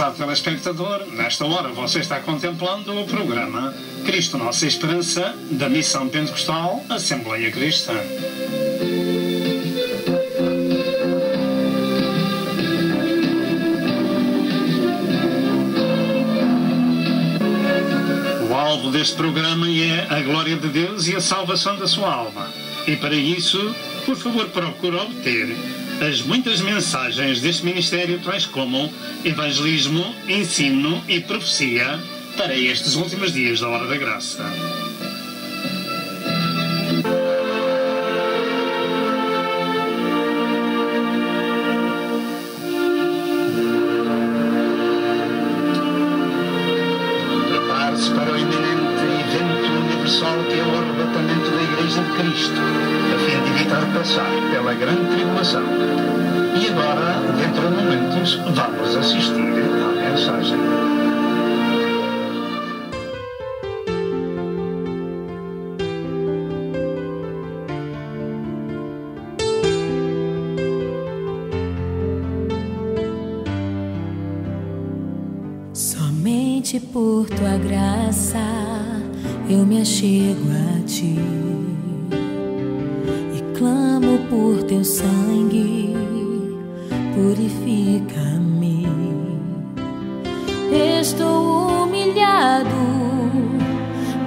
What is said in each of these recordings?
prezado telespectador, nesta hora você está contemplando o programa Cristo Nossa Esperança, da Missão Pentecostal Assembleia Cristã. O alvo deste programa é a glória de Deus e a salvação da sua alma. E para isso, por favor, procure obter as muitas mensagens deste ministério, tais como evangelismo, ensino e profecia, para estes últimos dias da Hora da Graça. Prepare-se para o iminente evento universal que é o arrebatamento da Igreja de Cristo, a fim de evitar passar pela grande tribulação. E agora, dentro de momentos, vamos assistir à mensagem. Somente por tua graça eu me achego a ti e clamo por teu sangue, purifica-me. Estou humilhado,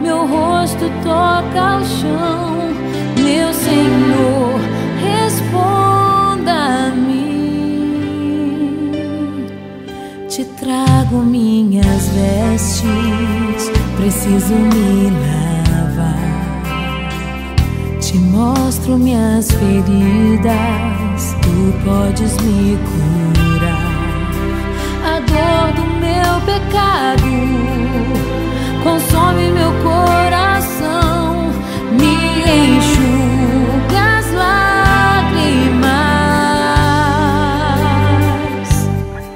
meu rosto toca ao chão, meu Senhor, responda-me. Te trago minhas vestes, preciso me lavar. Te mostro minhas feridas, tu podes me curar. A dor do meu pecado consome meu coração, me enxuga as lágrimas.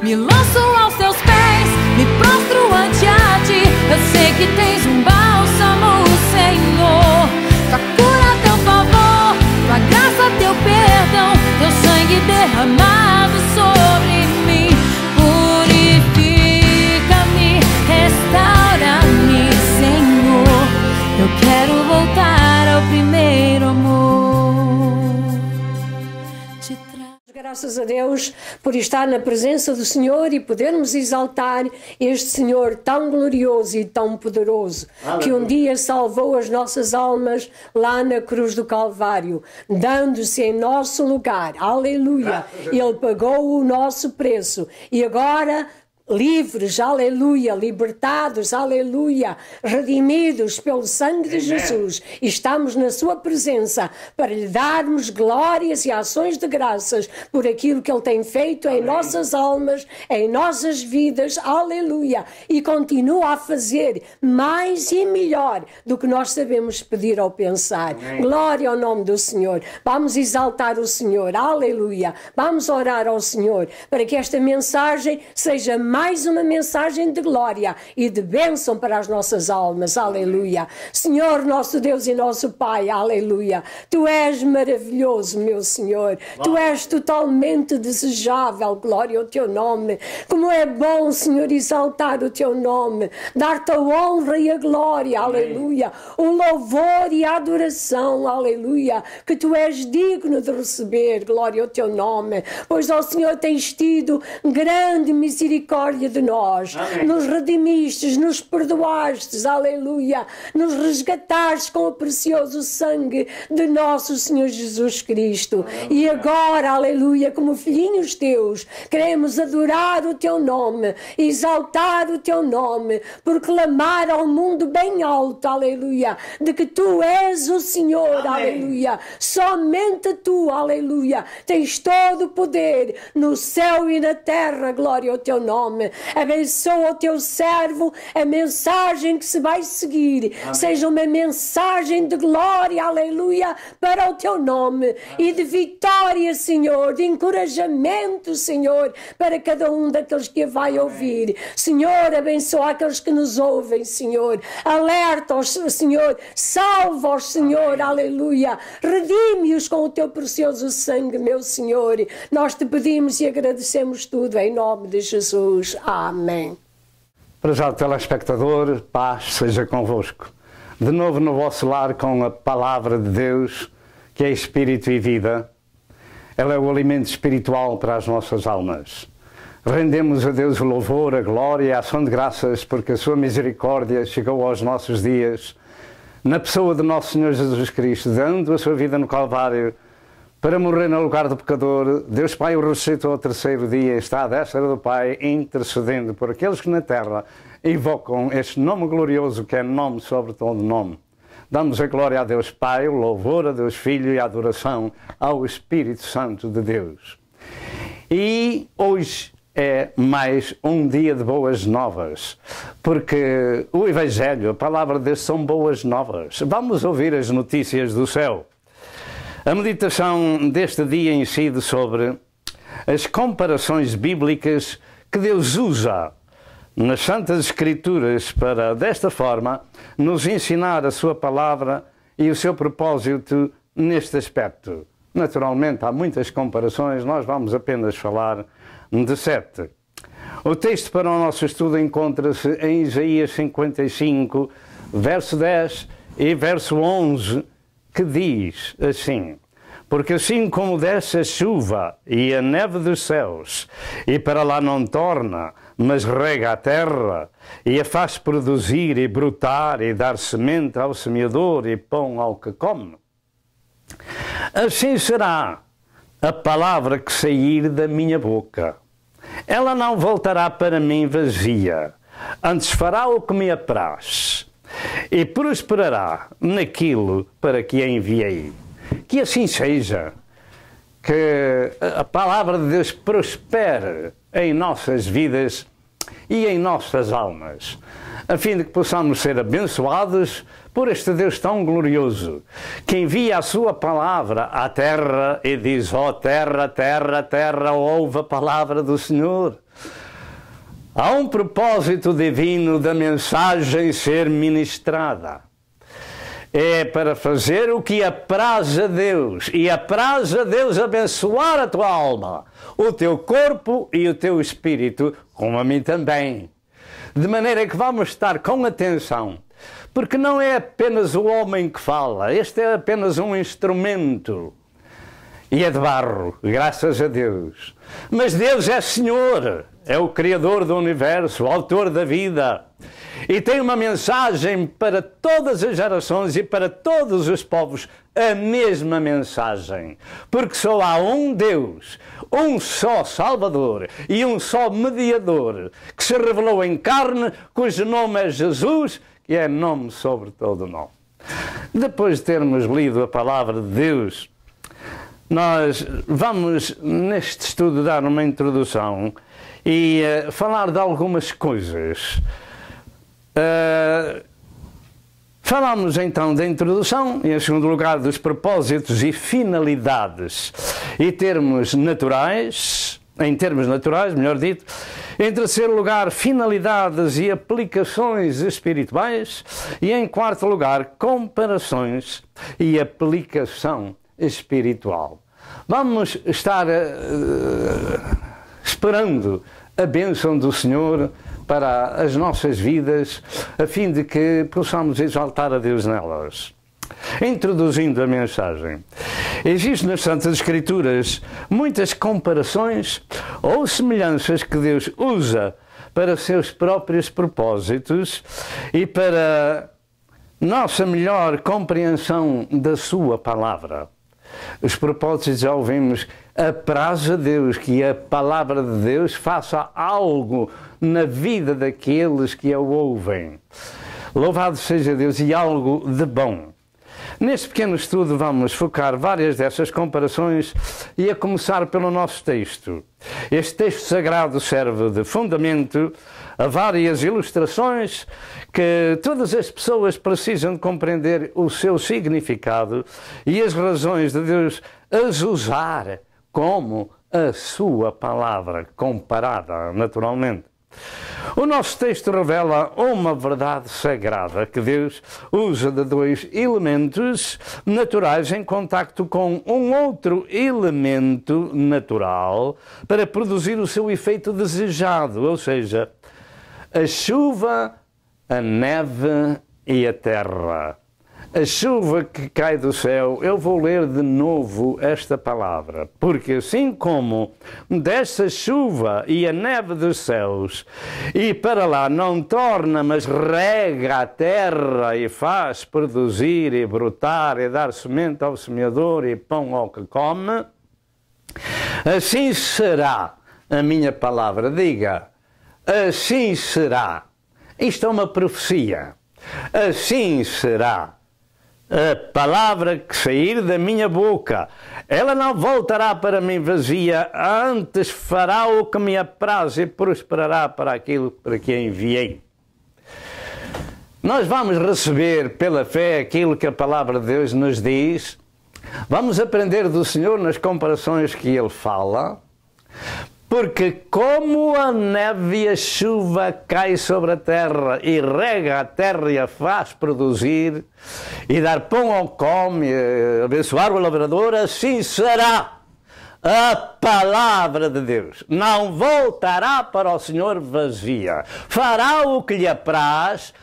Me lanço aos teus pés, me prostro ante a ti. Eu sei que tens um bálsamo, Senhor, tua cura, teu favor, tua graça, teu perdão, teu sangue derramado sobre mim. Purifica-me, restaura-me, Senhor. Eu quero voltar ao primeiro amor. Te trago. Graças a Deus por estar na presença do Senhor e podermos exaltar este Senhor tão glorioso e tão poderoso, que um dia salvou as nossas almas lá na cruz do Calvário, dando-se em nosso lugar. Aleluia! Ele pagou o nosso preço e agora, livres, aleluia, libertados, aleluia, redimidos pelo sangue de Jesus, estamos na sua presença para lhe darmos glórias e ações de graças por aquilo que ele tem feito em nossas almas, em nossas vidas, aleluia, e continua a fazer mais e melhor do que nós sabemos pedir ou pensar. Glória ao nome do Senhor. Vamos exaltar o Senhor, aleluia, vamos orar ao Senhor para que esta mensagem seja mais uma mensagem de glória e de bênção para as nossas almas, aleluia. Senhor, nosso Deus e nosso Pai, aleluia. Tu és maravilhoso, meu Senhor. Tu és totalmente desejável, glória ao teu nome. Como é bom, Senhor, exaltar o teu nome, dar-te a honra e a glória, aleluia. O louvor e a adoração, aleluia, que tu és digno de receber, glória ao teu nome. Pois, ó Senhor, tens tido grande misericórdia de nós. Amém. Nos redimistes, nos perdoastes, aleluia, nos resgatastes com o precioso sangue de nosso Senhor Jesus Cristo. Aleluia. E agora, aleluia, como filhinhos teus, queremos adorar o teu nome, exaltar o teu nome, proclamar ao mundo bem alto, aleluia, de que tu és o Senhor. Amém. Aleluia, somente tu, aleluia, tens todo o poder no céu e na terra, glória ao teu nome. Abençoa o teu servo, a mensagem que se vai seguir. Amém. Seja uma mensagem de glória, aleluia, para o teu nome. Amém. E de vitória, Senhor, de encorajamento, Senhor, para cada um daqueles que vai ouvir. Senhor, abençoa aqueles que nos ouvem, Senhor. Alerta-os, Senhor. Salva-os, Senhor, aleluia. Redime-os com o teu precioso sangue, meu Senhor. Nós te pedimos e agradecemos tudo em nome de Jesus. Jesus. Amém. Prezado telespectador, paz seja convosco. De novo no vosso lar com a Palavra de Deus, que é Espírito e vida. Ela é o alimento espiritual para as nossas almas. Rendemos a Deus o louvor, a glória e a ação de graças, porque a sua misericórdia chegou aos nossos dias, na pessoa de nosso Senhor Jesus Cristo, dando a sua vida no Calvário, para morrer no lugar do pecador. Deus Pai o ressuscitou ao terceiro dia e está à destra do Pai, intercedendo por aqueles que na terra invocam este nome glorioso, que é nome sobre todo nome. Damos a glória a Deus Pai, o louvor a Deus Filho e a adoração ao Espírito Santo de Deus. E hoje é mais um dia de boas novas, porque o Evangelho, a Palavra de Deus, são boas novas. Vamos ouvir as notícias do céu. A meditação deste dia incide sobre as comparações bíblicas que Deus usa nas Santas Escrituras para, desta forma, nos ensinar a sua palavra e o seu propósito neste aspecto. Naturalmente, há muitas comparações, nós vamos apenas falar de 7. O texto para o nosso estudo encontra-se em Isaías 55, verso 10 e verso 11, que diz assim: porque assim como desce a chuva e a neve dos céus, e para lá não torna, mas rega a terra, e a faz produzir e brotar, e dar semente ao semeador e pão ao que come, assim será a palavra que sair da minha boca. Ela não voltará para mim vazia, antes fará o que me apraz, e prosperará naquilo para que a enviei. Que assim seja, que a palavra de Deus prospere em nossas vidas e em nossas almas, a fim de que possamos ser abençoados por este Deus tão glorioso, que envia a sua palavra à terra e diz: ó terra, terra, terra, ouve a palavra do Senhor. Há um propósito divino da mensagem ser ministrada. É para fazer o que apraz a Deus, e apraz a Deus abençoar a tua alma, o teu corpo e o teu espírito, como a mim também. De maneira que vamos estar com atenção, porque não é apenas o homem que fala, este é apenas um instrumento, e é de barro, graças a Deus. Mas Deus é Senhor, é o Criador do universo, o autor da vida, e tem uma mensagem para todas as gerações e para todos os povos, a mesma mensagem. Porque só há um Deus, um só Salvador e um só Mediador, que se revelou em carne, cujo nome é Jesus, que é nome sobre todo nome. Depois de termos lido a palavra de Deus, nós vamos neste estudo dar uma introdução e falar de algumas coisas. Falamos então da introdução e, em segundo lugar, dos propósitos e finalidades e termos naturais, em termos naturais, melhor dito. Em terceiro lugar, finalidades e aplicações espirituais. E em quarto lugar, comparações e aplicação espiritual. Vamos estar esperando a bênção do Senhor para as nossas vidas, a fim de que possamos exaltar a Deus nelas. Introduzindo a mensagem, existem nas Santas Escrituras muitas comparações ou semelhanças que Deus usa para seus próprios propósitos e para nossa melhor compreensão da sua palavra. Os propósitos, já ouvimos, apraz a Deus que a palavra de Deus faça algo na vida daqueles que a ouvem. Louvado seja Deus, e algo de bom. Neste pequeno estudo vamos focar várias dessas comparações e a começar pelo nosso texto. Este texto sagrado serve de fundamento a várias ilustrações que todas as pessoas precisam de compreender o seu significado e as razões de Deus as usar como a sua palavra, comparada naturalmente. O nosso texto revela uma verdade sagrada, que Deus usa de dois elementos naturais em contacto com um outro elemento natural para produzir o seu efeito desejado, ou seja, a chuva, a neve e a terra. A chuva que cai do céu, eu vou ler de novo esta palavra, porque assim como dessa chuva e a neve dos céus, e para lá não torna, mas rega a terra e faz produzir e brotar e dar semente ao semeador e pão ao que come, assim será a minha palavra. Diga, assim será. Isto é uma profecia. Assim será a palavra que sair da minha boca. Ela não voltará para mim vazia, antes fará o que me apraz e prosperará para aquilo para que a enviei. Nós vamos receber pela fé aquilo que a palavra de Deus nos diz. Vamos aprender do Senhor nas comparações que Ele fala. Porque como a neve e a chuva cai sobre a terra e rega a terra e a faz produzir, e dar pão ao que come, abençoar o lavrador, assim será a palavra de Deus. Não voltará para o Senhor vazia. Fará o que lhe apraz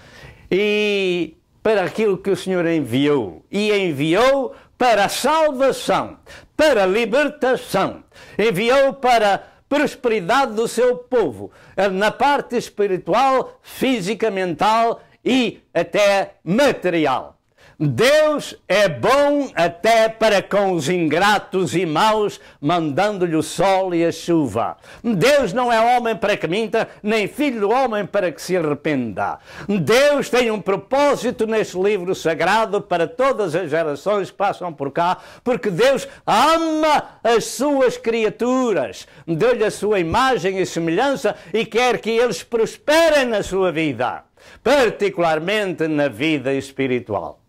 e para aquilo que o Senhor enviou. E enviou para a salvação, para a libertação. Enviou para prosperidade do seu povo, na parte espiritual, física, mental e até material. Deus é bom até para com os ingratos e maus, mandando-lhe o sol e a chuva. Deus não é homem para que minta, nem filho do homem para que se arrependa. Deus tem um propósito neste livro sagrado para todas as gerações que passam por cá, porque Deus ama as suas criaturas, deu-lhe a sua imagem e semelhança e quer que eles prosperem na sua vida, particularmente na vida espiritual.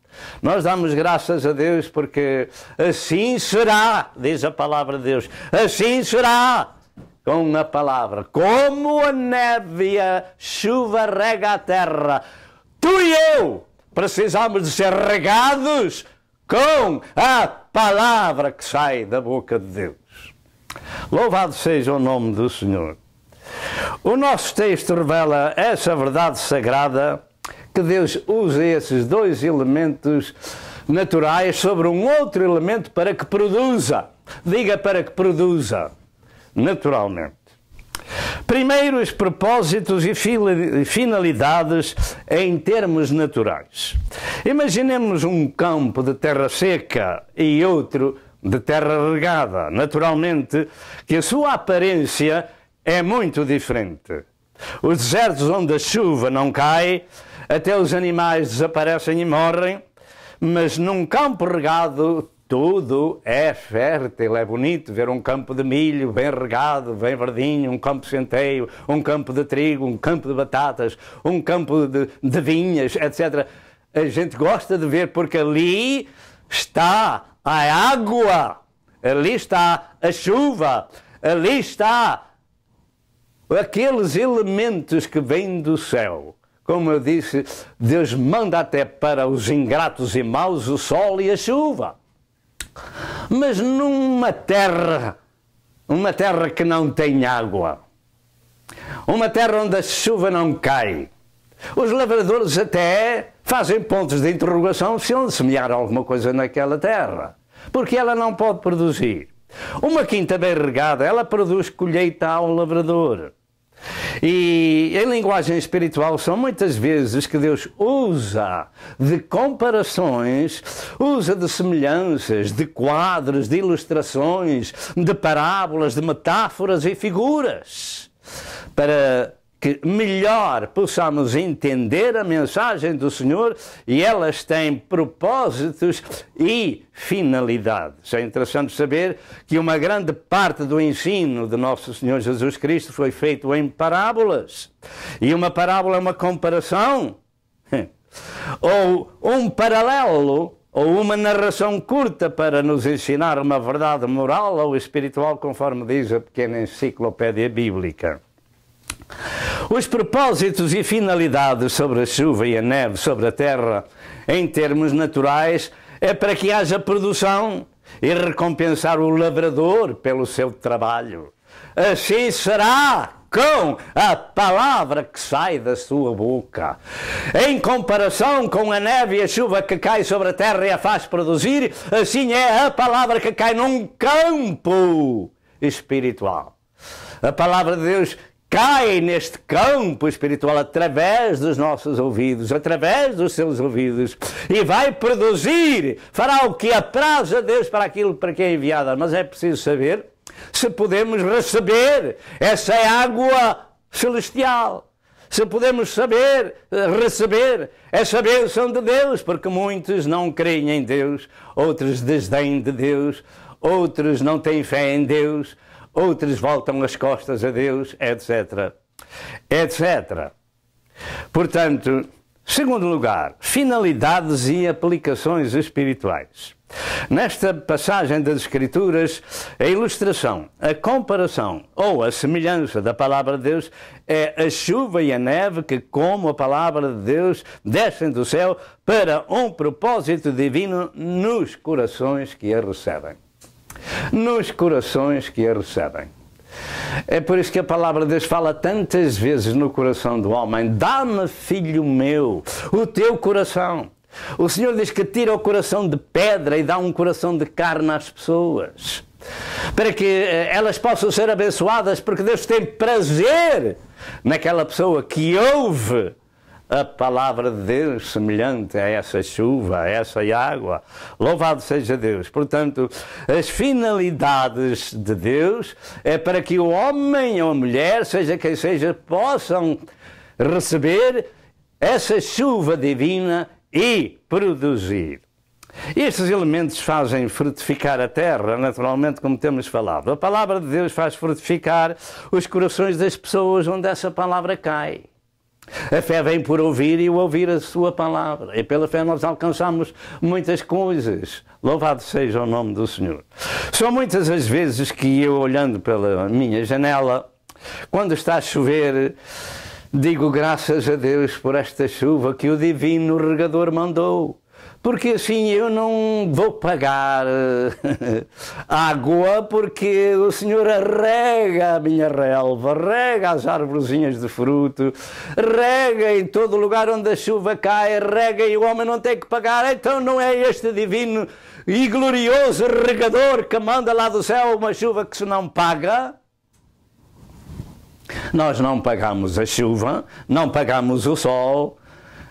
Nós damos graças a Deus porque assim será, diz a palavra de Deus, assim será com a palavra. Como a neve e a chuva rega a terra, tu e eu precisamos de ser regados com a palavra que sai da boca de Deus. Louvado seja o nome do Senhor. O nosso texto revela essa verdade sagrada, que Deus usa esses dois elementos naturais sobre um outro elemento para que produza. Diga, para que produza, naturalmente. Primeiro, os propósitos e finalidades em termos naturais. Imaginemos um campo de terra seca e outro de terra regada. Naturalmente que a sua aparência é muito diferente. Os desertos onde a chuva não cai, até os animais desaparecem e morrem, mas num campo regado tudo é fértil, é bonito ver um campo de milho bem regado, bem verdinho, um campo de centeio, um campo de trigo, um campo de batatas, um campo de vinhas, etc. A gente gosta de ver porque ali está a água, ali está a chuva, ali está aqueles elementos que vêm do céu. Como eu disse, Deus manda até para os ingratos e maus o sol e a chuva. Mas numa terra que não tem água, uma terra onde a chuva não cai, os lavradores até fazem pontos de interrogação se vão semear alguma coisa naquela terra, porque ela não pode produzir. Uma quinta bem regada, ela produz colheita ao lavrador. E em linguagem espiritual são muitas vezes que Deus usa de comparações, usa de semelhanças, de quadros, de ilustrações, de parábolas, de metáforas e figuras, para que melhor possamos entender a mensagem do Senhor, e elas têm propósitos e finalidades. É interessante saber que uma grande parte do ensino de nosso Senhor Jesus Cristo foi feito em parábolas. E uma parábola é uma comparação, ou um paralelo, ou uma narração curta para nos ensinar uma verdade moral ou espiritual, conforme diz a pequena enciclopédia bíblica. Os propósitos e finalidades sobre a chuva e a neve sobre a terra, em termos naturais, é para que haja produção e recompensar o lavrador pelo seu trabalho. Assim será com a palavra que sai da sua boca. Em comparação com a neve e a chuva que cai sobre a terra e a faz produzir, assim é a palavra que cai num campo espiritual. A palavra de Deus cai neste campo espiritual através dos nossos ouvidos, através dos seus ouvidos, e vai produzir, fará o que apraz a Deus para aquilo para que é enviada. Mas é preciso saber se podemos receber essa água celestial, se podemos receber essa bênção de Deus, porque muitos não creem em Deus, outros desdêm de Deus, outros não têm fé em Deus, outros voltam as costas a Deus, etc. etc. Portanto, segundo lugar, finalidades e aplicações espirituais. Nesta passagem das Escrituras, a ilustração, a comparação ou a semelhança da palavra de Deus é a chuva e a neve que, como a palavra de Deus, descem do céu para um propósito divino nos corações que a recebem. Nos corações que a recebem. É por isso que a palavra de Deus fala tantas vezes no coração do homem: dá-me, filho meu, o teu coração. O Senhor diz que tira o coração de pedra e dá um coração de carne às pessoas, para que elas possam ser abençoadas, porque Deus tem prazer naquela pessoa que ouve a palavra de Deus, semelhante a essa chuva, a essa água. Louvado seja Deus. Portanto, as finalidades de Deus é para que o homem ou a mulher, seja quem seja, possam receber essa chuva divina e produzir. Estes elementos fazem frutificar a terra, naturalmente, como temos falado. A palavra de Deus faz frutificar os corações das pessoas onde essa palavra cai. A fé vem por ouvir e o ouvir a sua palavra. E pela fé nós alcançamos muitas coisas. Louvado seja o nome do Senhor. São muitas as vezes que eu, olhando pela minha janela, quando está a chover, digo graças a Deus por esta chuva que o divino regador mandou. Porque assim eu não vou pagar água, porque o Senhor rega a minha relva, rega as arvorezinhas de fruto, rega em todo lugar onde a chuva cai, rega e o homem não tem que pagar. Então não é este divino e glorioso regador que manda lá do céu uma chuva que se não paga? Nós não pagamos a chuva, não pagamos o sol,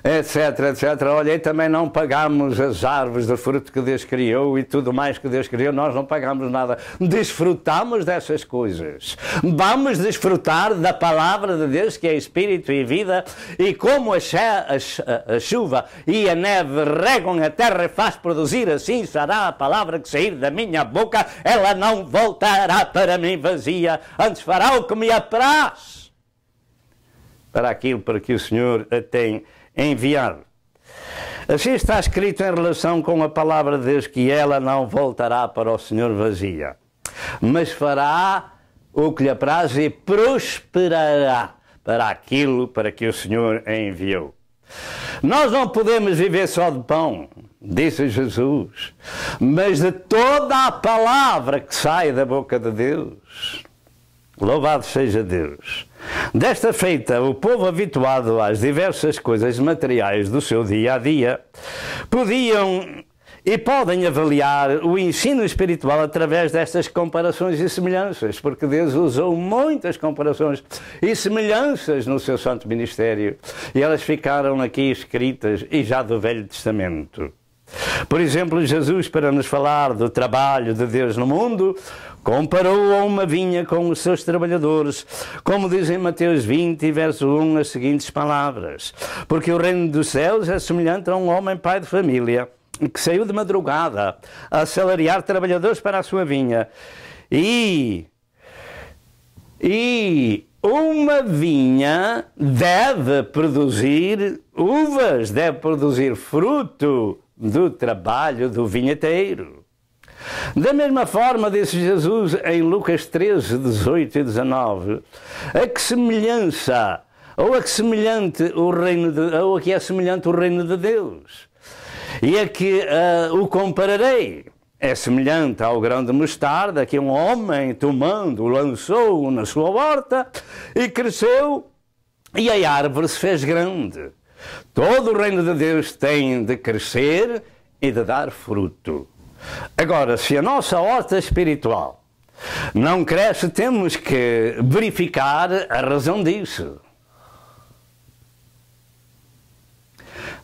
etc, etc. Olha, e também não pagamos as árvores de fruto que Deus criou e tudo mais que Deus criou. Nós não pagamos nada. Desfrutamos dessas coisas. Vamos desfrutar da palavra de Deus, que é Espírito e vida, e como a chuva e a neve regam a terra e faz produzir, assim será a palavra que sair da minha boca. Ela não voltará para mim vazia, antes fará o que me apraz, para aquilo para que o Senhor a tem enviado. Assim está escrito em relação com a palavra de Deus, que ela não voltará para o Senhor vazia, mas fará o que lhe apraz e prosperará para aquilo para que o Senhor a enviou. Nós não podemos viver só de pão, disse Jesus, mas de toda a palavra que sai da boca de Deus. Louvado seja Deus. Desta feita, o povo habituado às diversas coisas materiais do seu dia a dia podiam e podem avaliar o ensino espiritual através destas comparações e semelhanças, porque Deus usou muitas comparações e semelhanças no seu santo ministério, e elas ficaram aqui escritas e já do Velho Testamento. Por exemplo, Jesus, para nos falar do trabalho de Deus no mundo, comparou a uma vinha com os seus trabalhadores, como diz em Mateus 20, verso 1, as seguintes palavras: porque o reino dos céus é semelhante a um homem pai de família, que saiu de madrugada a assalariar trabalhadores para a sua vinha. E uma vinha deve produzir uvas, deve produzir fruto do trabalho do vinheteiro. Da mesma forma, disse Jesus em Lucas 13, 18 e 19, a que semelhança ou a que semelhante o reino ou a que é semelhante o reino de Deus. E a que o compararei? É semelhante ao grão de mostarda que um homem, tomando, lançou na sua horta e cresceu, e a árvore se fez grande. Todo o reino de Deus tem de crescer e de dar fruto. Agora, se a nossa horta espiritual não cresce, temos que verificar a razão disso.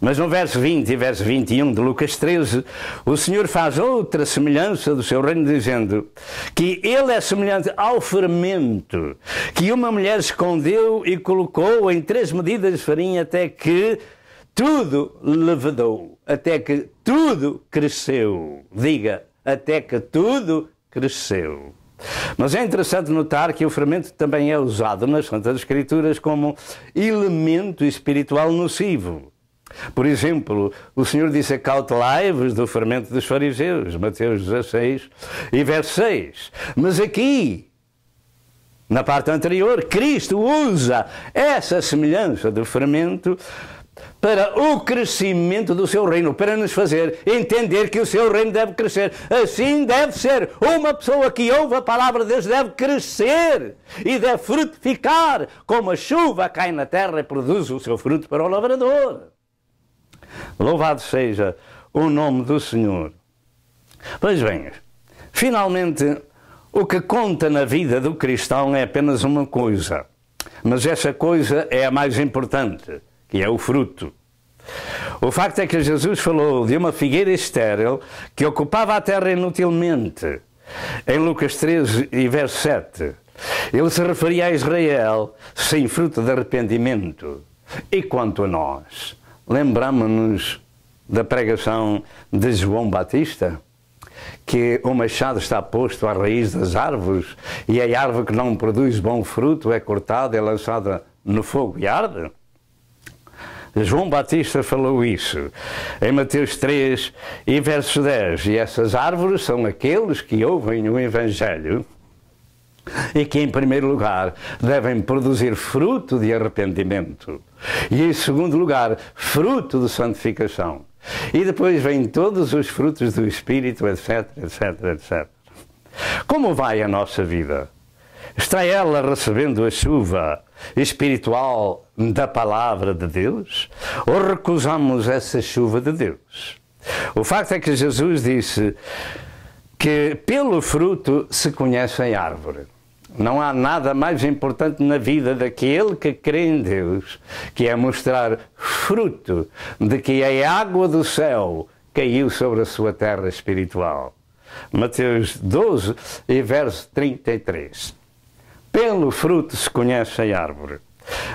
Mas no verso 20 e verso 21 de Lucas 13, o Senhor faz outra semelhança do seu reino, dizendo que ele é semelhante ao fermento que uma mulher escondeu e colocou em 3 medidas de farinha até que tudo levedou, até que tudo cresceu. Diga, até que tudo cresceu. Mas é interessante notar que o fermento também é usado nas Santas Escrituras como elemento espiritual nocivo. Por exemplo, o Senhor disse: acautelai-vos do fermento dos fariseus, Mateus 16 e verso 6. Mas aqui, na parte anterior, Cristo usa essa semelhança do fermento para o crescimento do seu reino, para nos fazer entender que o seu reino deve crescer. Assim deve ser. Uma pessoa que ouve a palavra de Deus deve crescer e deve frutificar, como a chuva cai na terra e produz o seu fruto para o lavrador. Louvado seja o nome do Senhor. Pois bem, finalmente, o que conta na vida do cristão é apenas uma coisa, mas essa coisa é a mais importante, que é o fruto. O facto é que Jesus falou de uma figueira estéril que ocupava a terra inutilmente. Em Lucas 13 e verso 7, ele se referia a Israel sem fruto de arrependimento. E quanto a nós, lembramos-nos da pregação de João Batista, que o machado está posto à raiz das árvores e a árvore que não produz bom fruto é cortada, é lançada no fogo e arde. João Batista falou isso em Mateus 3 e verso 10. E essas árvores são aqueles que ouvem o Evangelho e que, em primeiro lugar, devem produzir fruto de arrependimento. E, em segundo lugar, fruto de santificação. E depois vêm todos os frutos do Espírito, etc, etc, etc. Como vai a nossa vida? Está ela recebendo a chuva espiritual da palavra de Deus? Ou recusamos essa chuva de Deus? O facto é que Jesus disse que pelo fruto se conhece a árvore. Não há nada mais importante na vida daquele que crê em Deus, que é mostrar fruto de que a água do céu caiu sobre a sua terra espiritual. Mateus 12 e verso 33. Pelo fruto se conhece a árvore.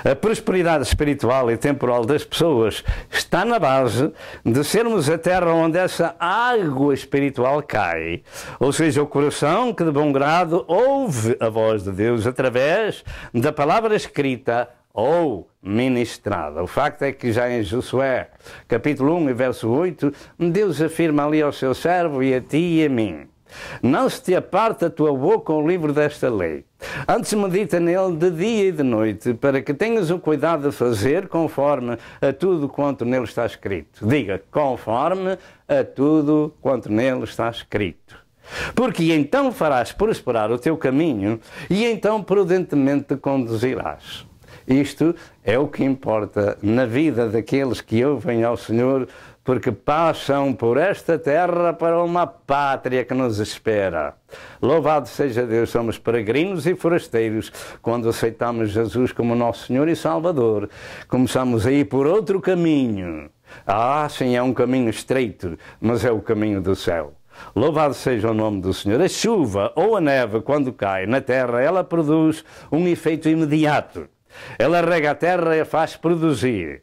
A prosperidade espiritual e temporal das pessoas está na base de sermos a terra onde essa água espiritual cai. Ou seja, o coração que de bom grado ouve a voz de Deus através da palavra escrita ou ministrada. O facto é que já em Josué, capítulo 1 e verso 8, Deus afirma ali ao seu servo e a ti e a mim: não se te aparte a tua boca o livro desta lei. Antes medita nele de dia e de noite, para que tenhas o cuidado de fazer conforme a tudo quanto nele está escrito. Diga, conforme a tudo quanto nele está escrito. Porque então farás prosperar o teu caminho e então prudentemente te conduzirás. Isto é o que importa na vida daqueles que ouvem ao Senhor, porque passam por esta terra para uma pátria que nos espera. Louvado seja Deus, somos peregrinos e forasteiros quando aceitamos Jesus como nosso Senhor e Salvador. Começamos a ir por outro caminho. Ah, sim, é um caminho estreito, mas é o caminho do céu. Louvado seja o nome do Senhor. A chuva ou a neve, quando cai na terra, ela produz um efeito imediato. Ela rega a terra e a faz produzir.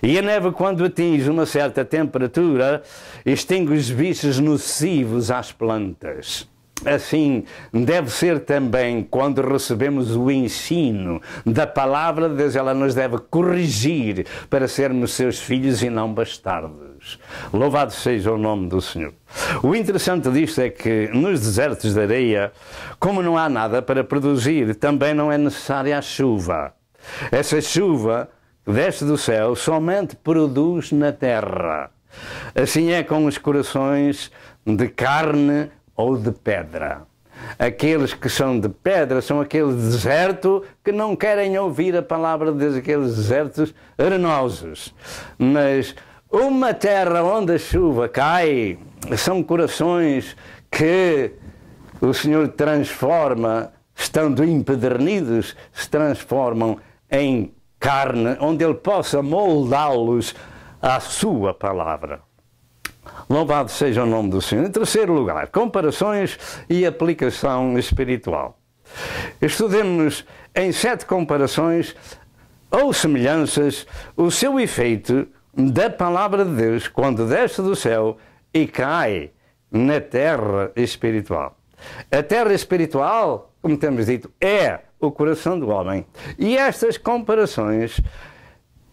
E a neve, quando atinge uma certa temperatura, extingue os bichos nocivos às plantas. Assim deve ser também quando recebemos o ensino da palavra de Deus. Ela nos deve corrigir para sermos seus filhos e não bastardos. Louvado seja o nome do Senhor. O interessante disto é que nos desertos de areia, como não há nada para produzir, também não é necessária a chuva. Essa chuva que desce do céu somente produz na terra. Assim é com os corações de carne ou de pedra. Aqueles que são de pedra são aquele deserto que não querem ouvir a palavra de Deus, aqueles desertos arenosos. Mas uma terra onde a chuva cai, são corações que o Senhor transforma, estando empedernidos, se transformam em carne, onde Ele possa moldá-los à sua palavra. Louvado seja o nome do Senhor. Em terceiro lugar, comparações e aplicação espiritual. Estudemos em 7 comparações ou semelhanças o seu efeito da palavra de Deus quando desce do céu e cai na terra espiritual. A terra espiritual, como temos dito, é o coração do homem. E estas comparações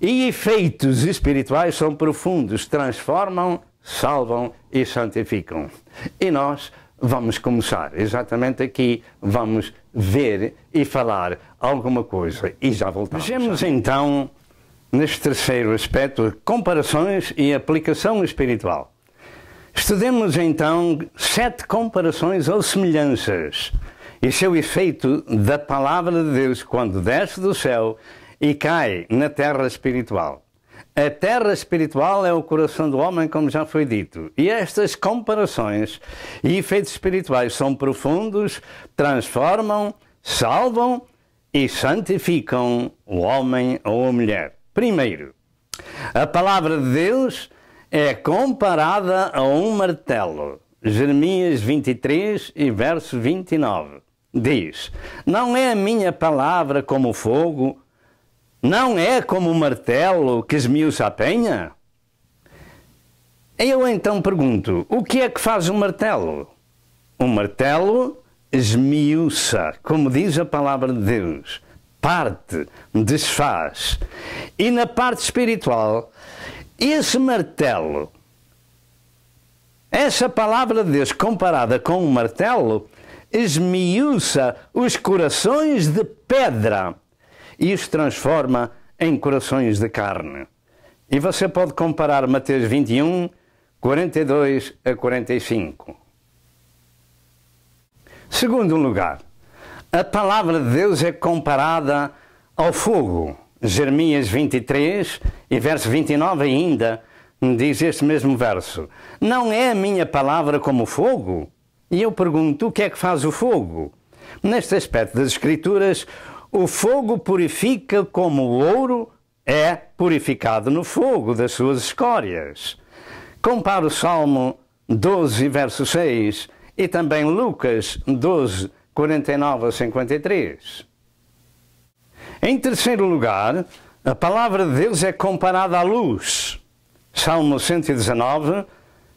e efeitos espirituais são profundos, transformam, salvam e santificam. E nós vamos começar exatamente aqui, vamos ver e falar alguma coisa e já voltamos. Vejamos então, neste terceiro aspecto, comparações e aplicação espiritual. Estudemos então 7 comparações ou semelhanças e seu efeito da palavra de Deus quando desce do céu e cai na terra espiritual. A terra espiritual é o coração do homem, como já foi dito. E estas comparações e efeitos espirituais são profundos, transformam, salvam e santificam o homem ou a mulher. Primeiro, a palavra de Deus é comparada a um martelo. Jeremias 23 e verso 29 diz: não é a minha palavra como fogo, não é como um martelo que esmiuça a penha? Eu então pergunto, o que é que faz um martelo? Um martelo esmiuça, como diz a palavra de Deus, parte, desfaz. E na parte espiritual, esse martelo, essa palavra de Deus comparada com um martelo, esmiuça os corações de pedra e os transforma em corações de carne. E você pode comparar Mateus 21, 42 a 45. Segundo lugar, a palavra de Deus é comparada ao fogo. Jeremias 23 e verso 29 ainda diz este mesmo verso: não é a minha palavra como fogo? E eu pergunto, o que é que faz o fogo? Neste aspecto das Escrituras, o fogo purifica como o ouro é purificado no fogo das suas escórias. Compare o Salmo 12, verso 6 e também Lucas 12, 49 a 53. Em terceiro lugar, a palavra de Deus é comparada à luz. Salmo 119,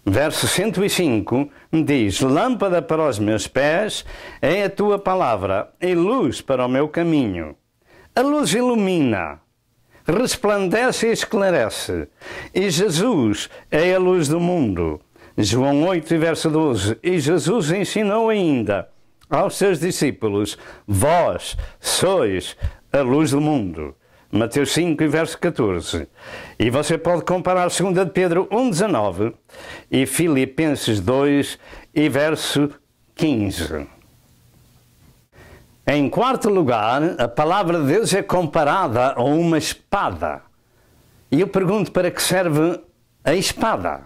verso 105, diz: lâmpada para os meus pés é a tua palavra e luz para o meu caminho. A luz ilumina, resplandece e esclarece, e Jesus é a luz do mundo. João 8, verso 12, e Jesus ensinou ainda aos seus discípulos: vós sois a luz do mundo. Mateus 5, verso 14. E você pode comparar 2 de Pedro 1,19 e Filipenses 2 e verso 15. Em quarto lugar, a palavra de Deus é comparada a uma espada. E eu pergunto, para que serve a espada?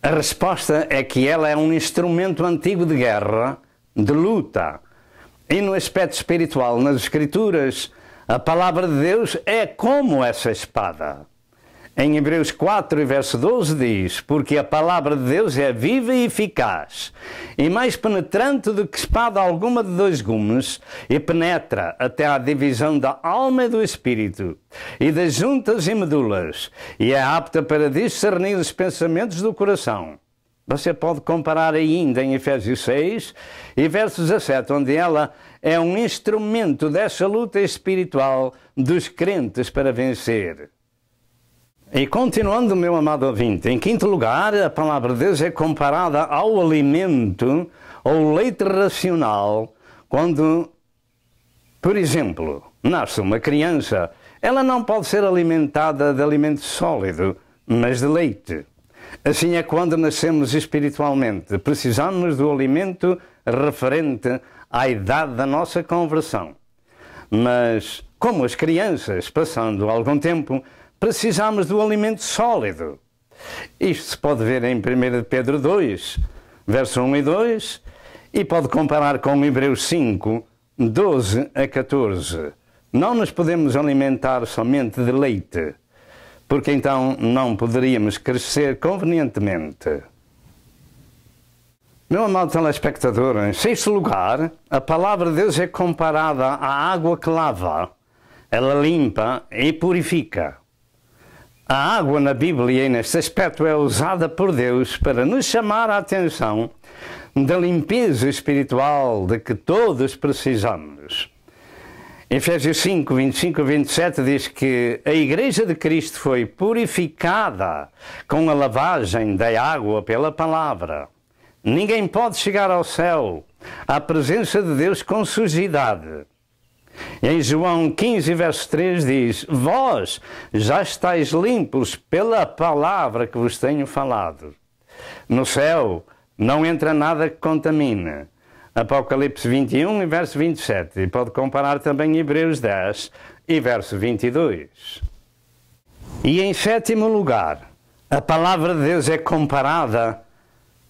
A resposta é que ela é um instrumento antigo de guerra, de luta. E no aspecto espiritual, nas Escrituras, a palavra de Deus é como essa espada. Em Hebreus 4, verso 12 diz: porque a palavra de Deus é viva e eficaz, e mais penetrante do que espada alguma de 2 gumes, e penetra até à divisão da alma e do espírito, e das juntas e medulas, e é apta para discernir os pensamentos do coração. Você pode comparar ainda em Efésios 6 e verso 17, onde ela é um instrumento dessa luta espiritual dos crentes para vencer. E continuando, meu amado ouvinte, em quinto lugar, a palavra de Deus é comparada ao alimento ou leite racional, quando Por exemplo, nasce uma criança, ela não pode ser alimentada de alimento sólido, mas de leite. Assim é quando nascemos espiritualmente. Precisamos do alimento referente à idade da nossa conversão. Mas, como as crianças, passando algum tempo, precisamos do alimento sólido. Isto se pode ver em 1 Pedro 2, verso 1 e 2, e pode comparar com Hebreus 5, 12 a 14. Não nos podemos alimentar somente de leite, porque então não poderíamos crescer convenientemente. Meu amado telespectador, em sexto lugar, a palavra de Deus é comparada à água que lava. Ela limpa e purifica. A água na Bíblia, neste aspecto, é usada por Deus para nos chamar a atenção da limpeza espiritual de que todos precisamos. Efésios 5, 25 a 27 diz que a Igreja de Cristo foi purificada com a lavagem da água pela palavra. Ninguém pode chegar ao céu, à presença de Deus, com sujidade. Em João 15, verso 3 diz: vós já estáis limpos pela palavra que vos tenho falado. No céu não entra nada que contamine. Apocalipse 21 e verso 27. E pode comparar também Hebreus 10 e verso 22. E em sétimo lugar, a palavra de Deus é comparada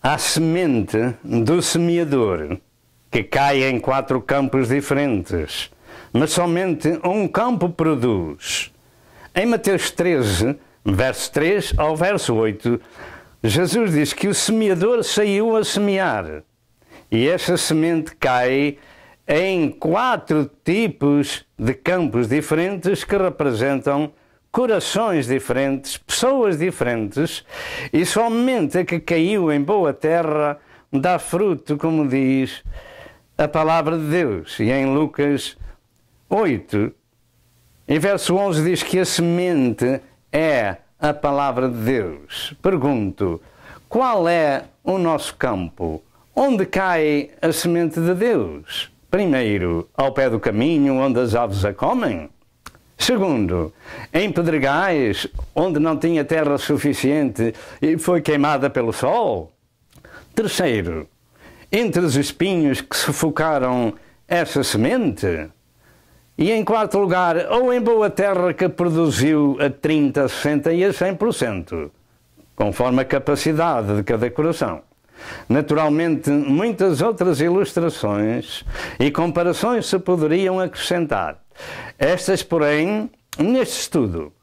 à semente do semeador, que cai em 4 campos diferentes, mas somente um campo produz. Em Mateus 13, verso 3 ao verso 8, Jesus diz que o semeador saiu a semear. E essa semente cai em 4 tipos de campos diferentes que representam corações diferentes, pessoas diferentes, e somente a que caiu em boa terra dá fruto, como diz a palavra de Deus. E em Lucas 8, em verso 11, diz que a semente é a palavra de Deus. Pergunto, qual é o nosso campo? Onde cai a semente de Deus? Primeiro, ao pé do caminho, onde as aves a comem. Segundo, em pedregais, onde não tinha terra suficiente e foi queimada pelo sol. Terceiro, entre os espinhos que sufocaram essa semente. E em quarto lugar, ou em boa terra que produziu a 30%, 60% e a 100%, conforme a capacidade de cada coração. Naturalmente, muitas outras ilustrações e comparações se poderiam acrescentar. Estas, porém, neste estudo,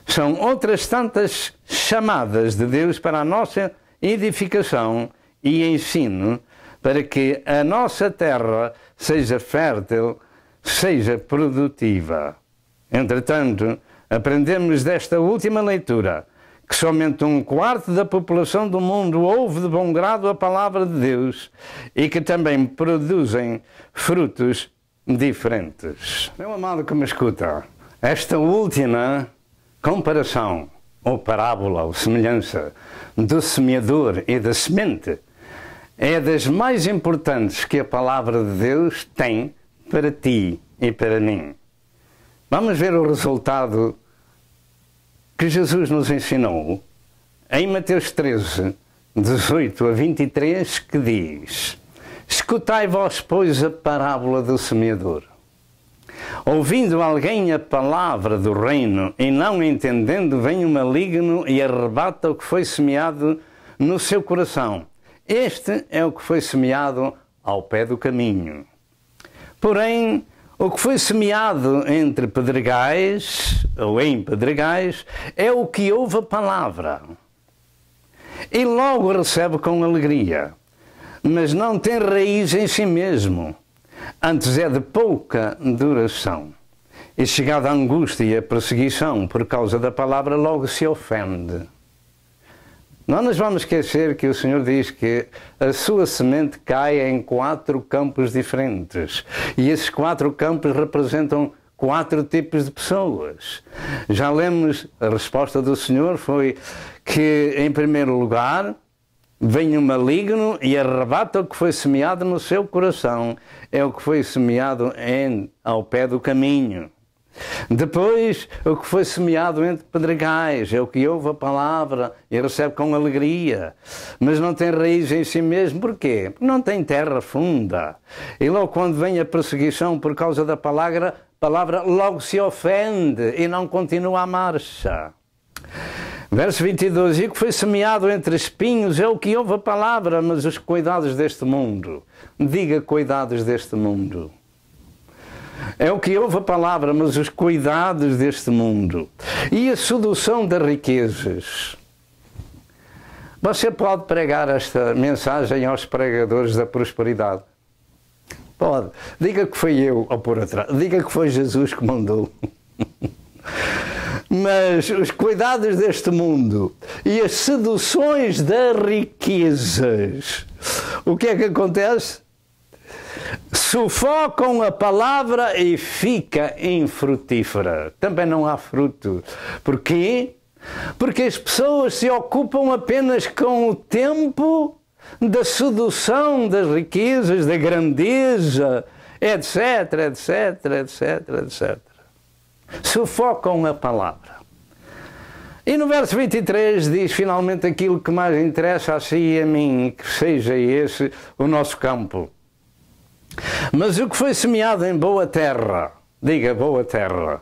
são outras tantas chamadas de Deus para a nossa edificação e ensino, para que a nossa terra seja fértil, seja produtiva. Entretanto, aprendemos desta última leitura que somente 1/4 da população do mundo ouve de bom grado a palavra de Deus e que também produzem frutos diferentes. Meu amado que me escuta, esta última comparação, ou parábola, ou semelhança do semeador e da semente é das mais importantes que a palavra de Deus tem para ti e para mim. Vamos ver o resultado que Jesus nos ensinou em Mateus 13, 18 a 23, que diz: escutai vós, pois, a parábola do semeador. Ouvindo alguém a palavra do reino e não entendendo, vem o maligno e arrebata o que foi semeado no seu coração. Este é o que foi semeado ao pé do caminho. Porém, o que foi semeado entre pedregais, ou em pedregais, é o que ouve a palavra e logo recebe com alegria, mas não tem raiz em si mesmo, antes é de pouca duração. E chegada a angústia e a perseguição por causa da palavra, logo se ofende. Não nos vamos esquecer que o Senhor diz que a sua semente cai em 4 campos diferentes. E esses 4 campos representam 4 tipos de pessoas. Já lemos, a resposta do Senhor foi que, em primeiro lugar, vem o maligno e arrebata o que foi semeado no seu coração. É o que foi semeado ao pé do caminho. Depois, o que foi semeado entre pedregais, é o que ouve a palavra e recebe com alegria, mas não tem raiz em si mesmo. Porquê? Porque não tem terra funda. E logo quando vem a perseguição por causa da palavra logo se ofende e não continua a marcha. Verso 22, e o que foi semeado entre espinhos é o que ouve a palavra, mas os cuidados deste mundo. Diga cuidados deste mundo. É o que ouve a palavra, mas os cuidados deste mundo. E a sedução das riquezas. Você pode pregar esta mensagem aos pregadores da prosperidade? Pode. Diga que foi eu ao pôr atrás. Diga que foi Jesus que mandou. Mas os cuidados deste mundo e as seduções das riquezas, o que é que acontece? Sufocam a palavra e fica infrutífera. Também não há fruto. Porquê? Porque as pessoas se ocupam apenas com o tempo da sedução das riquezas, da grandeza, etc, etc, etc, etc. Sufocam a palavra. E no verso 23 diz finalmente aquilo que mais interessa a si e a mim, que seja esse o nosso campo. Mas o que foi semeado em boa terra, diga boa terra,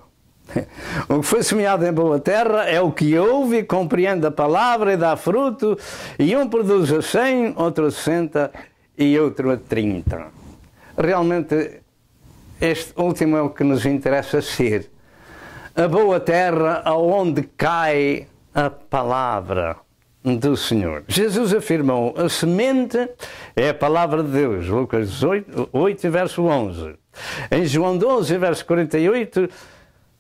o que foi semeado em boa terra é o que ouve e compreende a palavra e dá fruto, e um produz a 100, outro a 60 e outro a 30. Realmente este último é o que nos interessa ser. A boa terra aonde cai a palavra do Senhor. Jesus afirmou, a semente é a palavra de Deus, Lucas 8, verso 11. Em João 12, verso 48,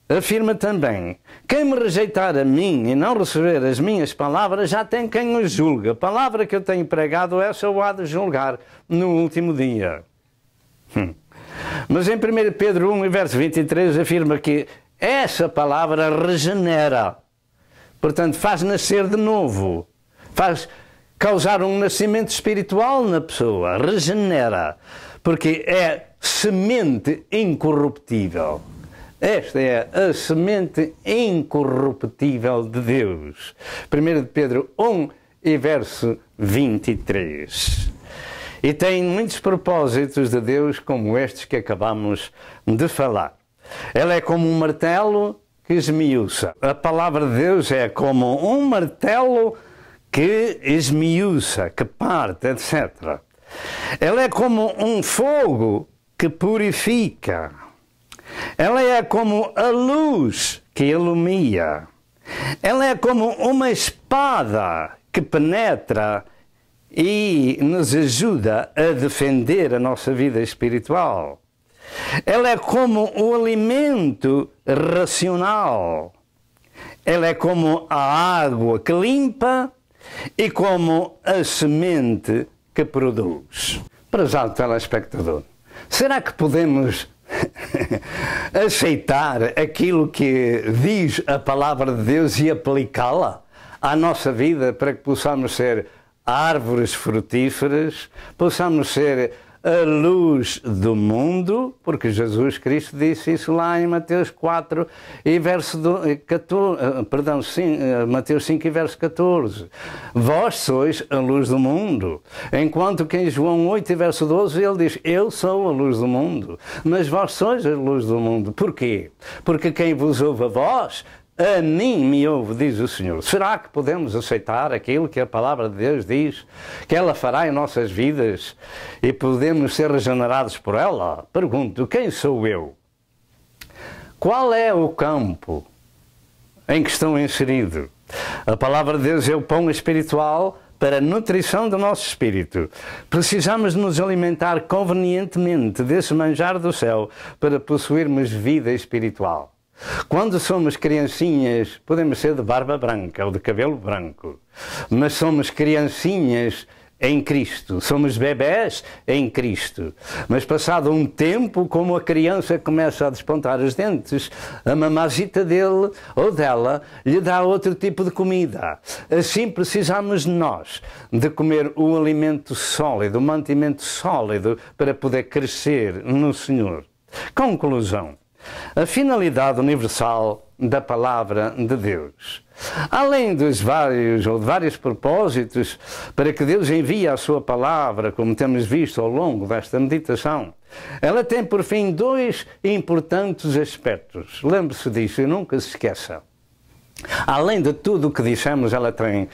afirma também, quem me rejeitar a mim e não receber as minhas palavras, já tem quem o julga. A palavra que eu tenho pregado, essa eu há de julgar no último dia. Mas em 1 Pedro 1, verso 23, afirma que essa palavra regenera. Portanto, faz nascer de novo. Faz causar um nascimento espiritual na pessoa, regenera, porque é semente incorruptível. Esta é a semente incorruptível de Deus. 1 Pedro 1 e verso 23. E tem muitos propósitos de Deus como estes que acabamos de falar. Ela é como um martelo que esmiuça. A palavra de Deus é como um martelo que esmiuça, que parte, etc. Ela é como um fogo que purifica. Ela é como a luz que ilumina. Ela é como uma espada que penetra e nos ajuda a defender a nossa vida espiritual. Ela é como o alimento racional. Ela é como a água que limpa e como a semente que produz. Prezado telespectador, será que podemos aceitar aquilo que diz a palavra de Deus e aplicá-la à nossa vida para que possamos ser árvores frutíferas, possamos ser a luz do mundo, porque Jesus Cristo disse isso lá em Mateus 4 e verso 14, Mateus 5 e verso 14. Vós sois a luz do mundo. Enquanto que em João 8 e verso 12 ele diz, eu sou a luz do mundo, mas vós sois a luz do mundo. Porquê? Porque quem vos ouve a vós, a mim me ouve, diz o Senhor. Será que podemos aceitar aquilo que a palavra de Deus diz, que ela fará em nossas vidas e podemos ser regenerados por ela? Pergunto, quem sou eu? Qual é o campo em que estou inserido? A palavra de Deus é o pão espiritual para a nutrição do nosso espírito. Precisamos nos alimentar convenientemente desse manjar do céu para possuirmos vida espiritual. Quando somos criancinhas, podemos ser de barba branca ou de cabelo branco, mas somos criancinhas em Cristo. Somos bebés em Cristo. Mas passado um tempo, como a criança começa a despontar os dentes, a mamazita dele ou dela lhe dá outro tipo de comida. Assim precisamos nós de comer o alimento sólido, o mantimento sólido para poder crescer no Senhor. Conclusão. A finalidade universal da palavra de Deus. Além dos vários propósitos para que Deus envie a sua palavra, como temos visto ao longo desta meditação, ela tem por fim dois importantes aspectos. Lembre-se disso e nunca se esqueça. Além de tudo o que dissemos, ela tem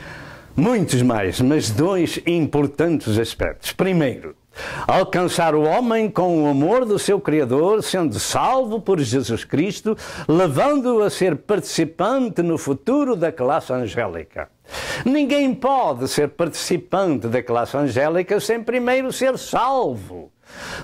muitos mais, mas dois importantes aspectos. Primeiro, alcançar o homem com o amor do seu Criador, sendo salvo por Jesus Cristo, levando-o a ser participante no futuro da classe angélica. Ninguém pode ser participante da classe angélica sem primeiro ser salvo.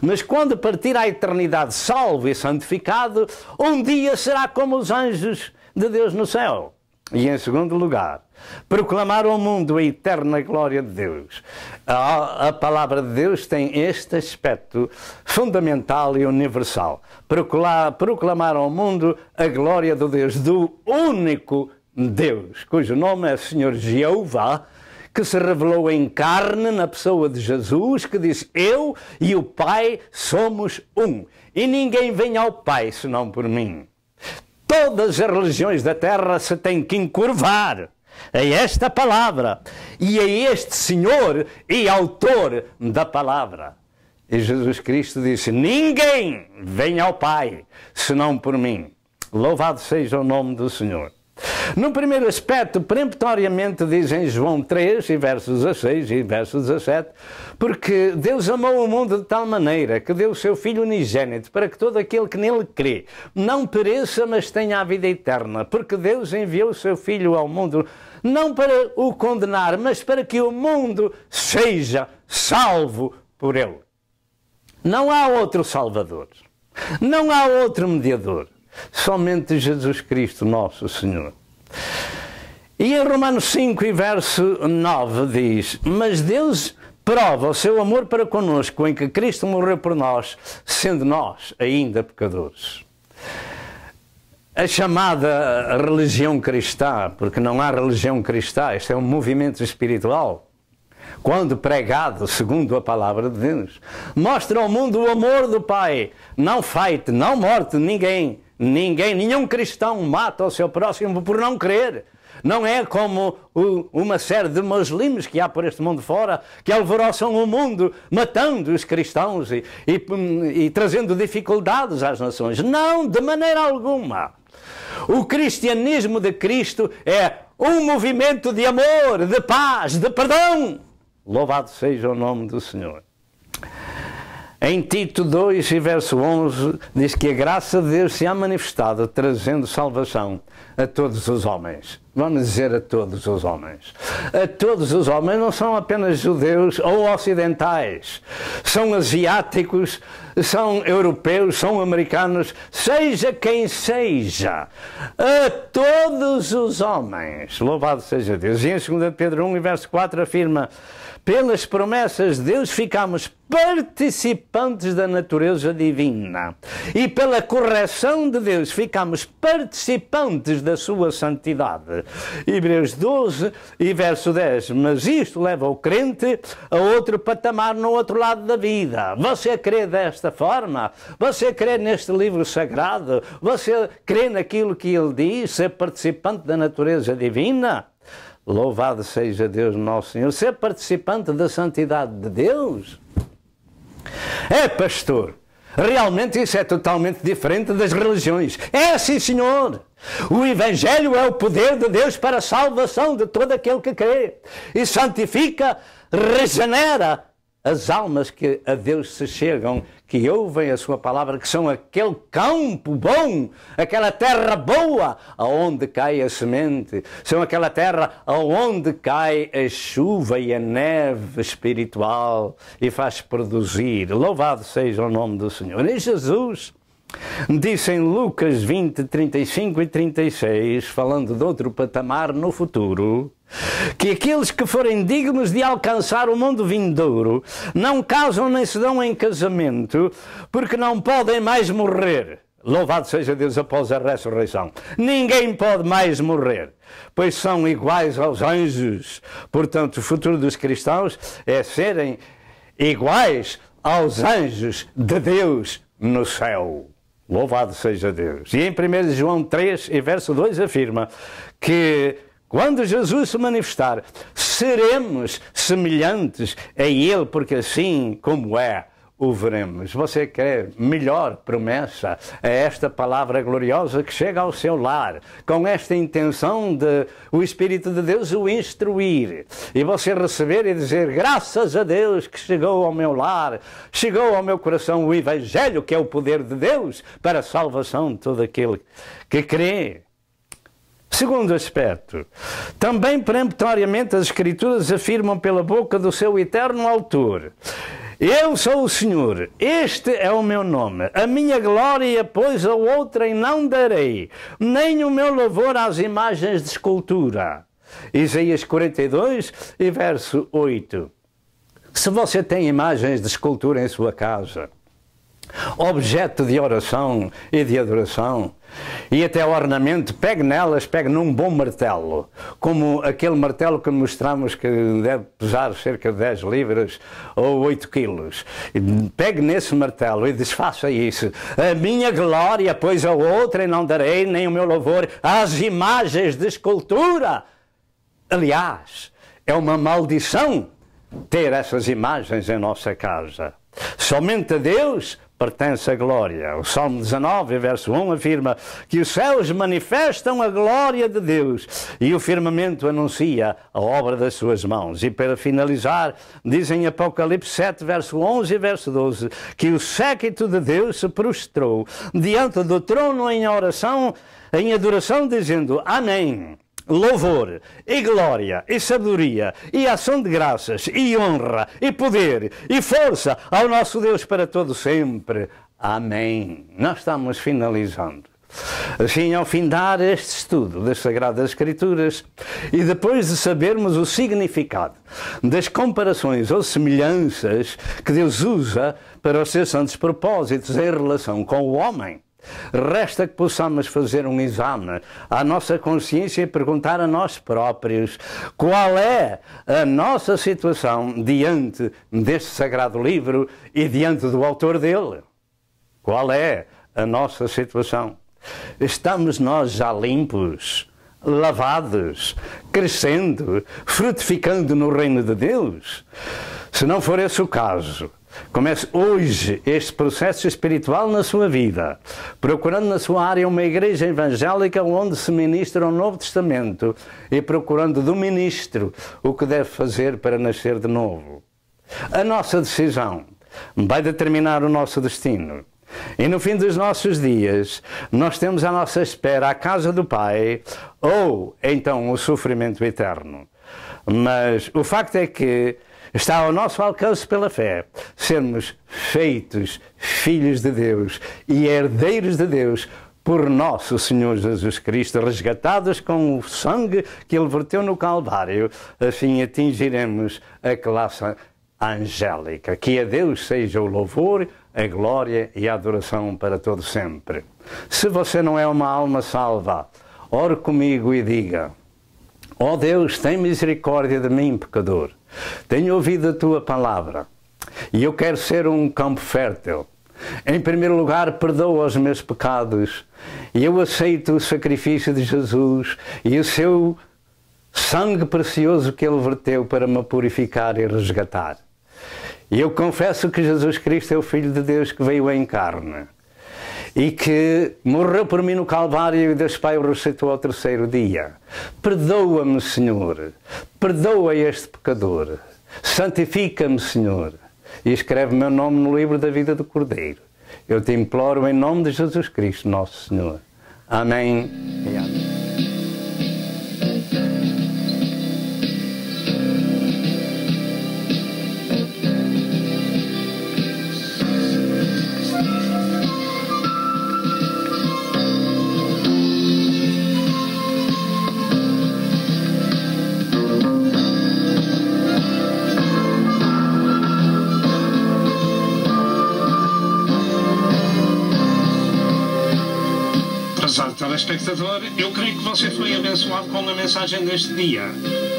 Mas quando partir à eternidade salvo e santificado, um dia será como os anjos de Deus no céu. E em segundo lugar, proclamar ao mundo a eterna glória de Deus. A palavra de Deus tem este aspecto fundamental e universal. Proclamar ao mundo a glória do Deus, do único Deus, cujo nome é Senhor Jeová, que se revelou em carne na pessoa de Jesus, que disse: eu e o Pai somos um, e ninguém vem ao Pai senão por mim. Todas as religiões da terra se têm que encurvar a esta palavra e a este Senhor e autor da palavra. E Jesus Cristo disse: ninguém vem ao Pai senão por mim. Louvado seja o nome do Senhor. No primeiro aspecto, peremptoriamente diz em João 3, e versos 16 e versos 17, porque Deus amou o mundo de tal maneira que deu o seu Filho unigênito para que todo aquele que nele crê não pereça, mas tenha a vida eterna. Porque Deus enviou o seu Filho ao mundo não para o condenar, mas para que o mundo seja salvo por ele. Não há outro Salvador. Não há outro mediador. Somente Jesus Cristo, nosso Senhor. E em Romanos 5 e verso 9 diz: mas Deus prova o seu amor para conosco em que Cristo morreu por nós, sendo nós ainda pecadores. A chamada religião cristã, porque não há religião cristã, este é um movimento espiritual, quando pregado segundo a palavra de Deus, mostra ao mundo o amor do Pai, não feito, não morte, nenhum cristão mata o seu próximo por não crer. Não é como uma série de muslimes que há por este mundo fora, que alvoroçam o mundo, matando os cristãos e trazendo dificuldades às nações. Não, de maneira alguma. O cristianismo de Cristo é um movimento de amor, de paz, de perdão. Louvado seja o nome do Senhor. Em Tito 2 e verso 11 diz que a graça de Deus se há manifestado trazendo salvação a todos os homens. Vamos dizer a todos os homens. A todos os homens, não são apenas judeus ou ocidentais. São asiáticos, são europeus, são americanos, seja quem seja. A todos os homens. Louvado seja Deus. E em 2 Pedro 1 e verso 4 afirma: pelas promessas de Deus ficamos participantes da natureza divina. E pela correção de Deus ficamos participantes da sua santidade. Hebreus 12 e verso 10. Mas isto leva o crente a outro patamar no outro lado da vida. Você crê desta forma? Você crê neste livro sagrado? Você crê naquilo que ele diz? Ser participante da natureza divina? Louvado seja Deus nosso Senhor. Ser participante da santidade de Deus? É, pastor, realmente isso é totalmente diferente das religiões. É, sim, senhor. O Evangelho é o poder de Deus para a salvação de todo aquele que crê. E santifica, regenera as almas que a Deus se chegam, que ouvem a sua palavra, que são aquele campo bom, aquela terra boa, aonde cai a semente, são aquela terra aonde cai a chuva e a neve espiritual e faz produzir. Louvado seja o nome do Senhor. E Jesus disse em Lucas 20, 35 e 36, falando de outro patamar no futuro, que aqueles que forem dignos de alcançar o mundo vindouro não casam nem se dão em casamento, porque não podem mais morrer. Louvado seja Deus após a ressurreição. Ninguém pode mais morrer, pois são iguais aos anjos. Portanto, o futuro dos cristãos é serem iguais aos anjos de Deus no céu. Louvado seja Deus. E em 1 João 3, e verso 2, afirma que quando Jesus se manifestar, seremos semelhantes a Ele, porque assim como é, o veremos. Você quer melhor promessa a esta palavra gloriosa que chega ao seu lar, com esta intenção de o Espírito de Deus o instruir, e você receber e dizer, graças a Deus que chegou ao meu lar, chegou ao meu coração o Evangelho, que é o poder de Deus para a salvação de todo aquele que crê. Segundo aspecto, também peremptoriamente as Escrituras afirmam pela boca do seu eterno autor: eu sou o Senhor, este é o meu nome, a minha glória, pois a outrem não darei, nem o meu louvor às imagens de escultura. Isaías 42 e verso 8. Se você tem imagens de escultura em sua casa, objeto de oração e de adoração, e até ornamento, pegue nelas, pegue num bom martelo, como aquele martelo que mostramos que deve pesar cerca de 10 libras ou 8 quilos. Pegue nesse martelo e desfaça isso. A minha glória, pois a outra não darei, nem o meu louvor às imagens de escultura. Aliás, é uma maldição ter essas imagens em nossa casa. Somente a Deus pertence a glória. O Salmo 19, verso 1, afirma que os céus manifestam a glória de Deus e o firmamento anuncia a obra das suas mãos. E para finalizar, diz em Apocalipse 7, verso 11 e verso 12, que o séquito de Deus se prostrou diante do trono em oração, em adoração, dizendo, amém. Louvor, e glória, e sabedoria, e ação de graças, e honra, e poder, e força ao nosso Deus para todo sempre. Amém. Nós estamos finalizando. Assim, ao findar este estudo das Sagradas Escrituras, e depois de sabermos o significado das comparações ou semelhanças que Deus usa para os seus santos propósitos em relação com o homem, resta que possamos fazer um exame à nossa consciência e perguntar a nós próprios qual é a nossa situação diante deste sagrado livro e diante do autor dele. Qual é a nossa situação? Estamos nós já limpos, lavados, crescendo, frutificando no reino de Deus? Se não for esse o caso, comece hoje este processo espiritual na sua vida, procurando na sua área uma igreja evangélica onde se ministra o Novo Testamento e procurando do ministro o que deve fazer para nascer de novo. A nossa decisão vai determinar o nosso destino. E no fim dos nossos dias, nós temos à nossa espera a casa do Pai ou então o sofrimento eterno. Mas o facto é que está ao nosso alcance pela fé sermos feitos filhos de Deus e herdeiros de Deus por nosso Senhor Jesus Cristo, resgatados com o sangue que Ele verteu no Calvário. Assim atingiremos a classe angélica. Que a Deus seja o louvor, a glória e a adoração para todo sempre. Se você não é uma alma salva, ore comigo e diga: ó Deus, tem misericórdia de mim, pecador. Tenho ouvido a Tua palavra e eu quero ser um campo fértil. Em primeiro lugar, perdoa os meus pecados e eu aceito o sacrifício de Jesus e o seu sangue precioso que Ele verteu para me purificar e resgatar. E eu confesso que Jesus Cristo é o Filho de Deus que veio em carne e que morreu por mim no Calvário e Deus Pai o ressuscitou ao terceiro dia. Perdoa-me, Senhor. Perdoa este pecador. Santifica-me, Senhor. E escreve meu nome no livro da vida do Cordeiro. Eu te imploro em nome de Jesus Cristo, nosso Senhor. Amém e amém. telespectador, eu creio que você foi abençoado com a mensagem deste dia.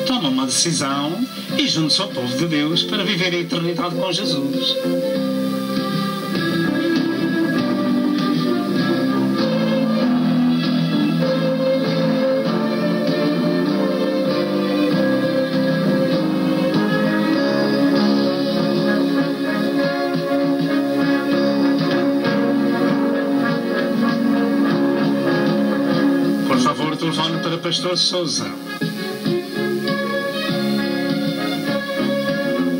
Toma uma decisão e junte-se ao povo de Deus para viver a eternidade com Jesus. Telefone para Pastor Sousa.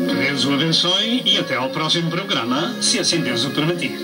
Que Deus o abençoe e até ao próximo programa, se assim Deus o permitir.